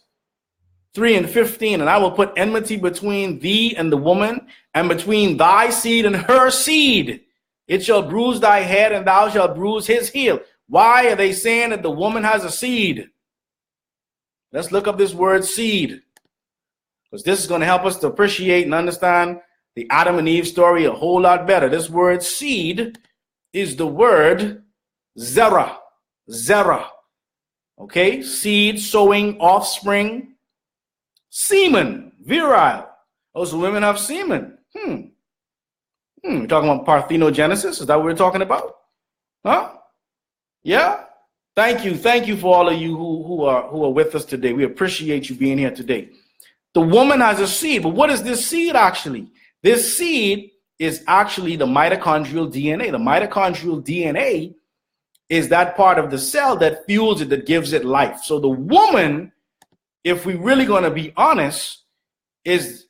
3:15, and I will put enmity between thee and the woman, and between thy seed and her seed. It shall bruise thy head, and thou shalt bruise his heel. Why are they saying that the woman has a seed? Let's look up this word seed, because this is going to help us to appreciate and understand the Adam and Eve story a whole lot better. This word seed is the word zera. Zera. Okay? Seed, sowing, offspring, semen, virile. Those women have semen. We're talking about parthenogenesis. Is that what we're talking about? Huh? Yeah? Thank you for all of you who are with us today. We appreciate you being here today. The woman has a seed, but what is this seed actually? This seed is actually the mitochondrial DNA. The mitochondrial DNA is that part of the cell that fuels it, that gives it life. So the woman, if we really going to be honest, is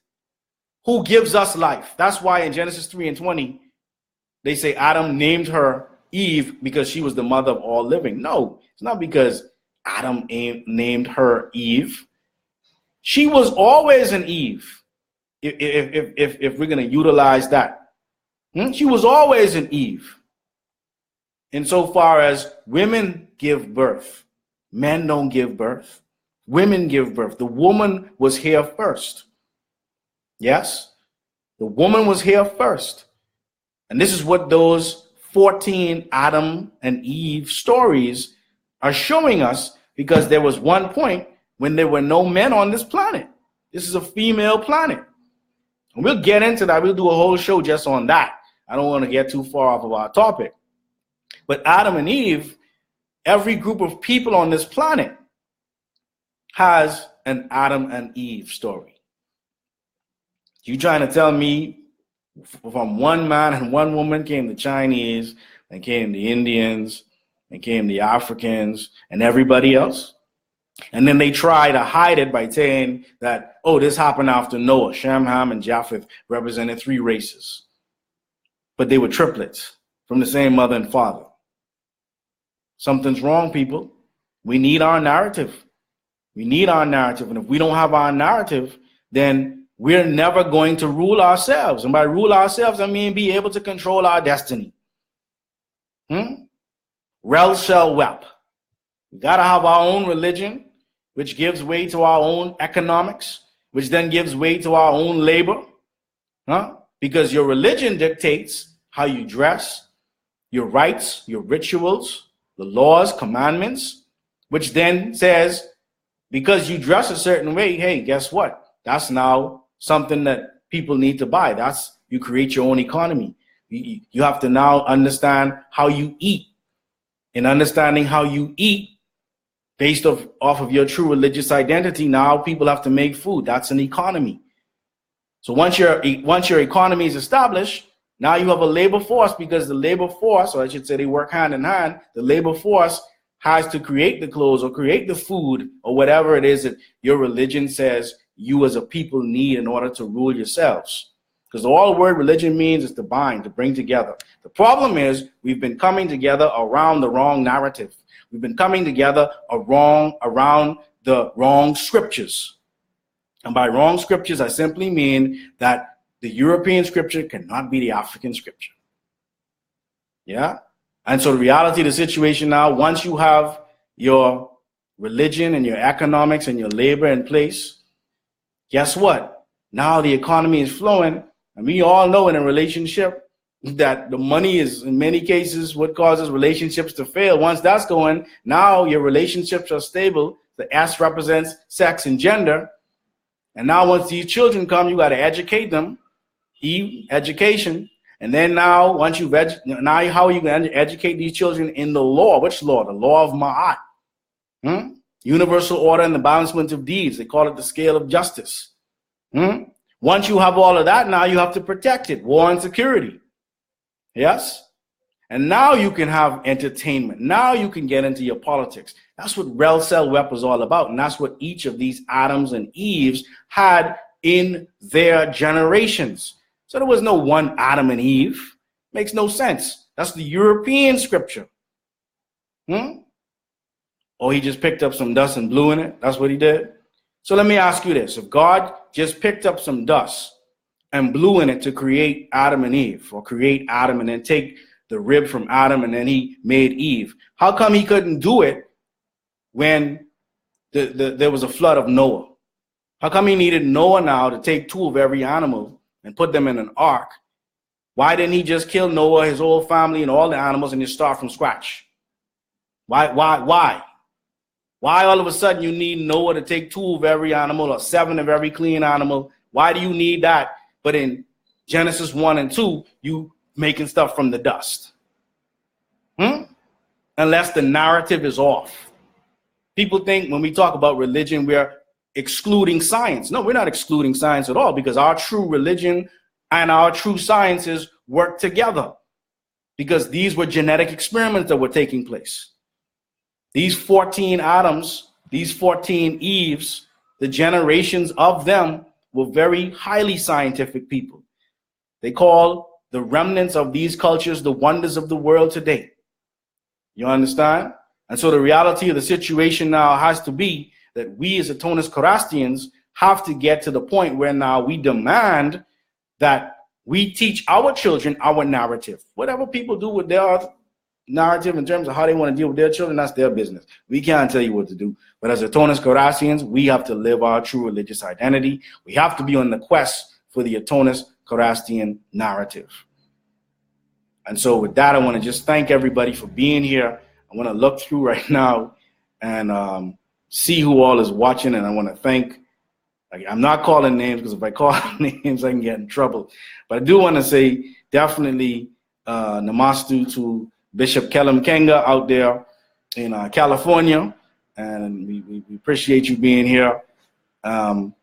who gives us life. That's why in Genesis 3:20, they say Adam named her Eve because she was the mother of all living. No, it's not because Adam named her Eve. She was always an Eve, if we're going to utilize that. She was always an Eve. Insofar as women give birth, men don't give birth. Women give birth. The woman was here first. Yes, the woman was here first. And this is what those 14 Adam and Eve stories are showing us, because there was one point when there were no men on this planet. This is a female planet. And we'll get into that. We'll do a whole show just on that. I don't want to get too far off of our topic. But Adam and Eve, every group of people on this planet has an Adam and Eve story. You trying to tell me from one man and one woman came the Chinese, and came the Indians, and came the Africans, and everybody else? And then they try to hide it by saying that, oh, this happened after Noah. Shem, Ham, and Japheth represented 3 races. But they were triplets from the same mother and father. Something's wrong, people. We need our narrative. We need our narrative. And if we don't have our narrative, then we're never going to rule ourselves. And by rule ourselves, I mean be able to control our destiny. Rel shall wep. We got to have our own religion, which gives way to our own economics, which then gives way to our own labor. Because your religion dictates how you dress, your rites, your rituals, the laws, commandments, which then says, because you dress a certain way, hey, guess what? That's now something that people need to buy. You create your own economy. You have to now understand how you eat. In understanding how you eat, based off of your true religious identity, now people have to make food. That's an economy. So once your economy is established, now you have a labor force, because the labor force, or I should say they work hand in hand, the labor force has to create the clothes or create the food or whatever it is that your religion says you as a people need in order to rule yourselves. Because all the word religion means is to bind, to bring together. The problem is we've been coming together around the wrong narrative. We've been coming together around the wrong scriptures. And by wrong scriptures, I simply mean that the European scripture cannot be the African scripture. Yeah? And so the reality of the situation now, once you have your religion and your economics and your labor in place, guess what? Now the economy is flowing. And we all know in a relationship that the money is, in many cases, what causes relationships to fail. Once that's going, now your relationships are stable. The S represents sex and gender. And now once these children come, you got to educate them. Education. And then now, once you've now how are you going to educate these children in the law? Which law? The law of Ma'at. Universal order and the balancement of deeds. They call it the scale of justice. Once you have all of that, now you have to protect it. War and security. Yes? And now you can have entertainment. Now you can get into your politics. That's what Rel Cell Wep was all about. And that's what each of these Adams and Eves had in their generations. So there was no one Adam and Eve. Makes no sense. That's the European scripture. Or he just picked up some dust and blew in it. That's what he did. So let me ask you this. If God just picked up some dust and blew in it to create Adam and Eve, or create Adam and then take the rib from Adam and then he made Eve, how come he couldn't do it when there was a flood of Noah? How come he needed Noah now to take 2 of every animal and put them in an ark? Why didn't he just kill Noah, his whole family, and all the animals and just start from scratch? Why? Why all of a sudden you need Noah to take 2 of every animal or 7 of every clean animal? Why do you need that? But in Genesis 1 and 2, you making stuff from the dust. Unless the narrative is off. People think when we talk about religion, we're excluding science. No, we're not excluding science at all, because our true religion and our true sciences work together, because these were genetic experiments that were taking place. These 14 Adams, these 14 Eves, the generations of them were very highly scientific people. They call the remnants of these cultures the wonders of the world today. You understand? And so the reality of the situation now has to be that we as Atonis Karastians have to get to the point where now we demand that we teach our children our narrative. Whatever people do with their narrative in terms of how they want to deal with their children, that's their business. We can't tell you what to do. But as Atonis Karastians, we have to live our true religious identity. We have to be on the quest for the Atonis Karastian narrative. And so with that, I want to just thank everybody for being here. I want to look through right now and see who all is watching. And I want to thank, I'm not calling names, because if I call names, I can get in trouble. But I do want to say definitely namastu to Bishop Kellam Kenga out there in California. And we appreciate you being here. And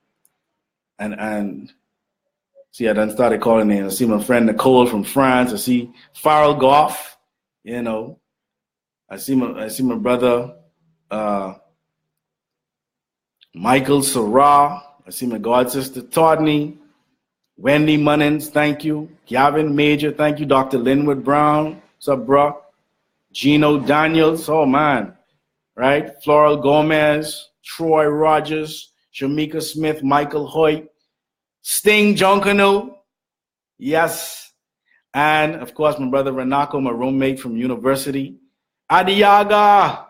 see, I done started calling names. I see my friend Nicole from France. I see Farrell Goff, you know. I see my brother Michael Sarah. I see my god sister Todney, Wendy Munnins, thank you. Gavin Major, thank you. Dr. Linwood Brown, what's up, bro? Gino Daniels, oh man, right? Floral Gomez, Troy Rogers, Shamika Smith, Michael Hoyt, Sting Jonkano, yes. And of course, my brother Renako, my roommate from university. Adiaga,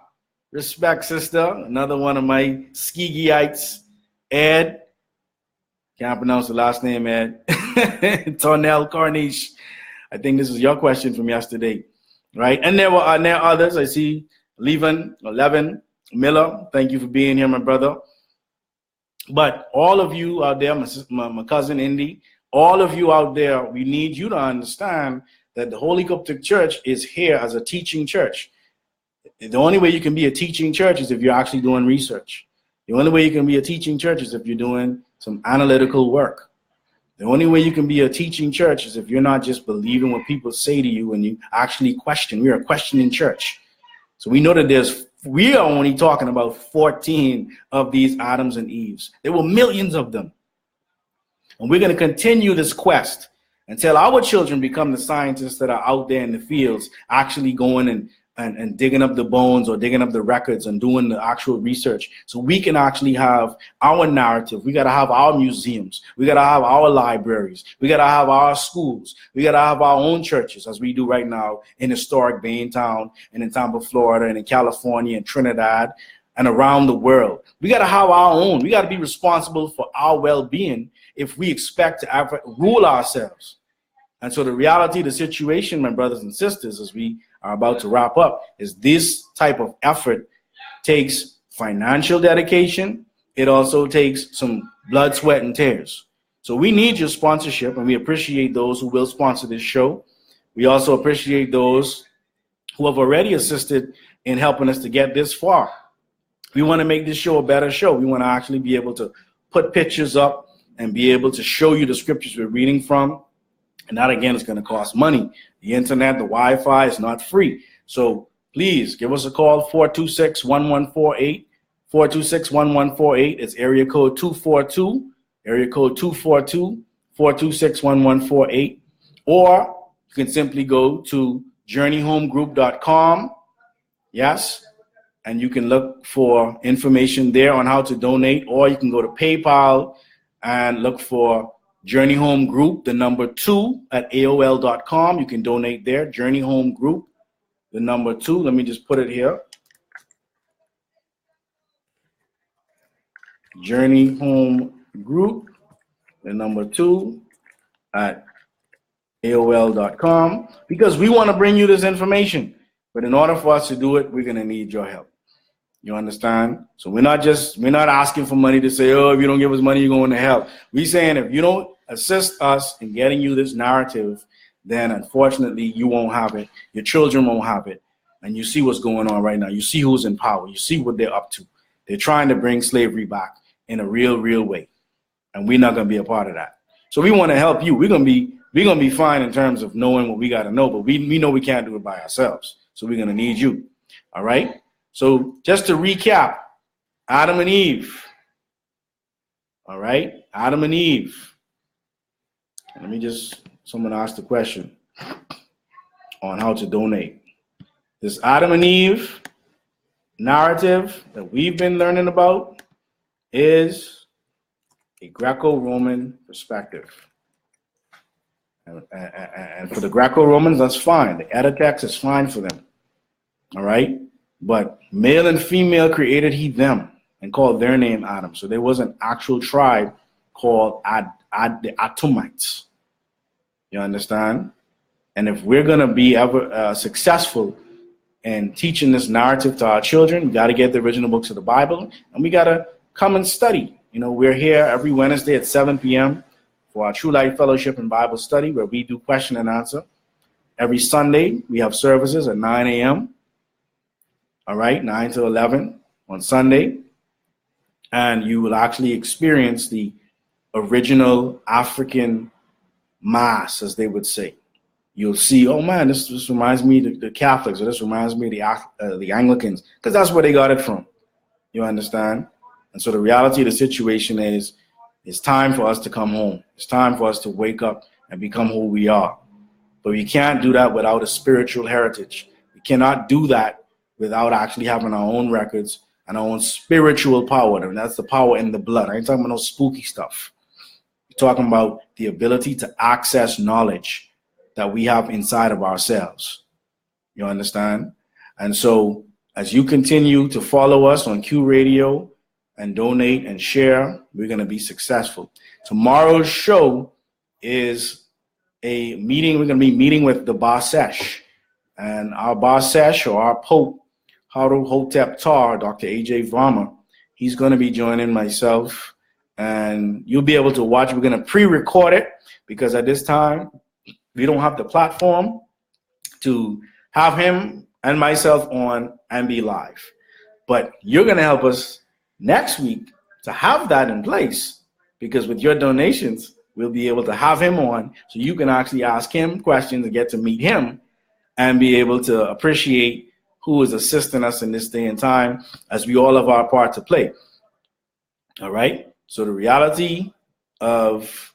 respect, sister. Another one of my Skigiites. Ed, can't pronounce the last name, Ed. Tornell Cornish. I think this is your question from yesterday, right? And there are others. I see Levin Miller. Thank you for being here, my brother. But all of you out there, my cousin Indy, all of you out there, we need you to understand that the Holy Qubtic Church is here as a teaching church. The only way you can be a teaching church is if you're actually doing research. The only way you can be a teaching church is if you're doing some analytical work. The only way you can be a teaching church is if you're not just believing what people say to you and you actually question. We're a questioning church. So we know that we are only talking about 14 of these Adams and Eves. There were millions of them. And we're going to continue this quest until our children become the scientists that are out there in the fields, actually going and digging up the bones or digging up the records and doing the actual research. So we can actually have our narrative. We got to have our museums. We got to have our libraries. We got to have our schools. We got to have our own churches, as we do right now in historic Baintown and in Tampa, Florida, and in California and Trinidad and around the world. We got to have our own. We got to be responsible for our well-being if we expect to rule ourselves. And so the reality of the situation, my brothers and sisters, as we are about to wrap up, is this type of effort takes financial dedication. It also takes some blood, sweat, and tears. So we need your sponsorship, and we appreciate those who will sponsor this show. We also appreciate those who have already assisted in helping us to get this far. We want to make this show a better show. We want to actually be able to put pictures up and be able to show you the scriptures we're reading from. And that, again, is going to cost money. The internet, the Wi-Fi is not free. So please give us a call, 426-1148, 426-1148. It's area code 242-426-1148. Or you can simply go to journeyhomegroup.com. Yes. And you can look for information there on how to donate. Or you can go to PayPal and look for Journey Home Group, the number 2 at AOL.com. You can donate there. Journey Home Group, the number 2. Let me just put it here. Journey Home Group, the number 2 at AOL.com. Because we want to bring you this information. But in order for us to do it, we're going to need your help. You understand? So we're not asking for money to say, oh, if you don't give us money, you're going to hell. We're saying if you don't assist us in getting you this narrative, then unfortunately you won't have it. Your children won't have it. And you see what's going on right now. You see who's in power. You see what they're up to. They're trying to bring slavery back in a real way. And we're not going to be a part of that. So we want to help you. We're gonna be fine in terms of knowing what we got to know, but we know we can't do it by ourselves. So we're gonna need you. All right. So just to recap, Adam and Eve. All right, Adam and Eve. Let me someone asked the question on how to donate. This Adam and Eve narrative that we've been learning about is a Greco-Roman perspective. And for the Greco-Romans, that's fine. The edda text is fine for them. All right? But male and female created he them and called their name Adam. So there was an actual tribe called the Atomites. You understand? And if we're going to be ever successful in teaching this narrative to our children, we got to get the original books of the Bible, and we got to come and study. You know, we're here every Wednesday at 7 p.m. for our True Life Fellowship and Bible Study, where we do question and answer. Every Sunday, we have services at 9 a.m. All right, 9 to 11 on Sunday. And you will actually experience the original African Mass, as they would say. You'll see, oh man, this reminds me of the Catholics, or this reminds me of the Anglicans, because that's where they got it from. You understand? And so the reality of the situation is, it's time for us to come home. It's time for us to wake up and become who we are. But we can't do that without a spiritual heritage. We cannot do that without actually having our own records and our own spiritual power. And that's the power in the blood. I ain't talking about no spooky stuff. We're talking about the ability to access knowledge that we have inside of ourselves. You understand? And so as you continue to follow us on Q Radio and donate and share, we're going to be successful. Tomorrow's show is a meeting. We're going to be meeting with the Basesh. And our Basesh, or our Pope, Haru Hotep Tar, Dr. A.J. Varma, he's going to be joining myself. And you'll be able to watch. We're going to pre-record it because at this time, we don't have the platform to have him and myself on and be live. But you're going to help us next week to have that in place, because with your donations, we'll be able to have him on so you can actually ask him questions and get to meet him and be able to appreciate who is assisting us in this day and time, as we all have our part to play. All right? So the reality of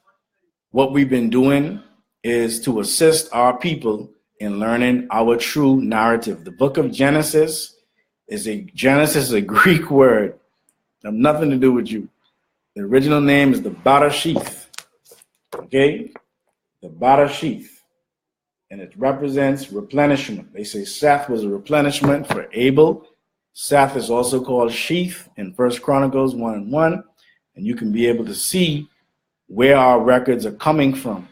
what we've been doing is to assist our people in learning our true narrative. The book of Genesis is a Greek word. It has nothing to do with you. The original name is the Bereshith. Okay? The Bereshith. And it represents replenishment. They say Seth was a replenishment for Abel. Seth is also called Sheath in 1 Chronicles 1:1. And you can be able to see where our records are coming from.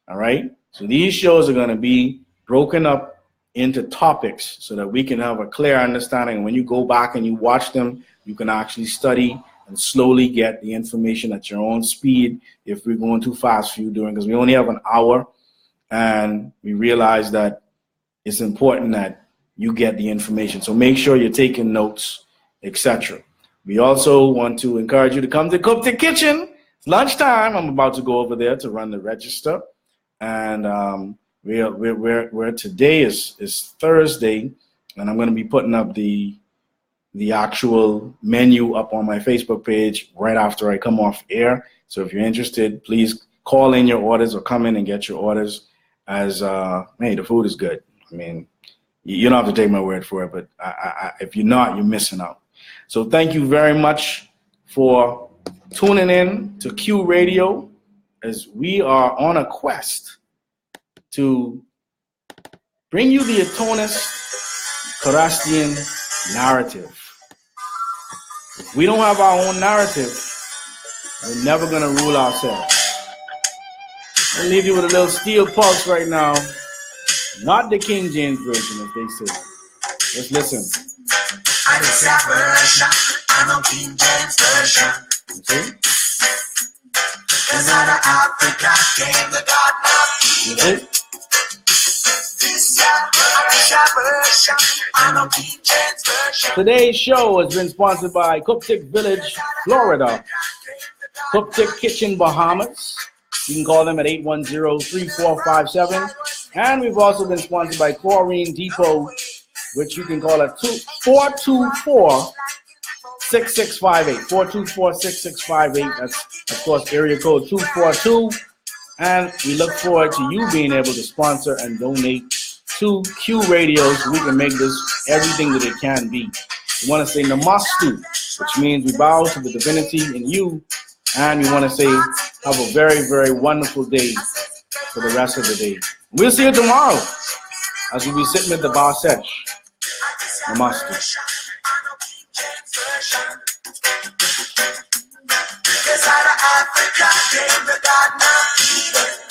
All right? So these shows are going to be broken up into topics so that we can have a clear understanding. When you go back and you watch them, you can actually study and slowly get the information at your own speed if we're going too fast for you because we only have an hour. And we realize that it's important that you get the information. So make sure you're taking notes, etc. We also want to encourage you to come to Qubtic Kitchen. It's lunchtime. I'm about to go over there to run the register. And where today is Thursday, and I'm going to be putting up the actual menu up on my Facebook page right after I come off air. So if you're interested, please call in your orders or come in and get your orders. As hey, the food is good. I mean, you don't have to take my word for it, but if you're not, you're missing out. So thank you very much for tuning in to Q Radio, as we are on a quest to bring you the Atonist Karastian narrative. If we don't have our own narrative, we're never going to rule ourselves. I'll leave you with a little steel pulse right now. Not the King James version, as they say. Let's listen. I just have version. I'm on King James version. Okay. Cause out of Africa came the God of Eden. Okay. This year, version. I'm on King James version. Today's show has been sponsored by Qubtic Village, Florida, Qubtic Kitchen, Bahamas, You can call them at 810-3457. And we've also been sponsored by Chlorine Depot, which you can call at 424-6658. 424-6658. That's, of course, area code 242. And we look forward to you being able to sponsor and donate to Q Radio so we can make this everything that it can be. We want to say namastu, which means we bow to the divinity in you. And we want to say have a very, very wonderful day for the rest of the day. We'll see you tomorrow as we'll be sitting at the bar sesh. Namaste. Because out of Africa came the God of Eden.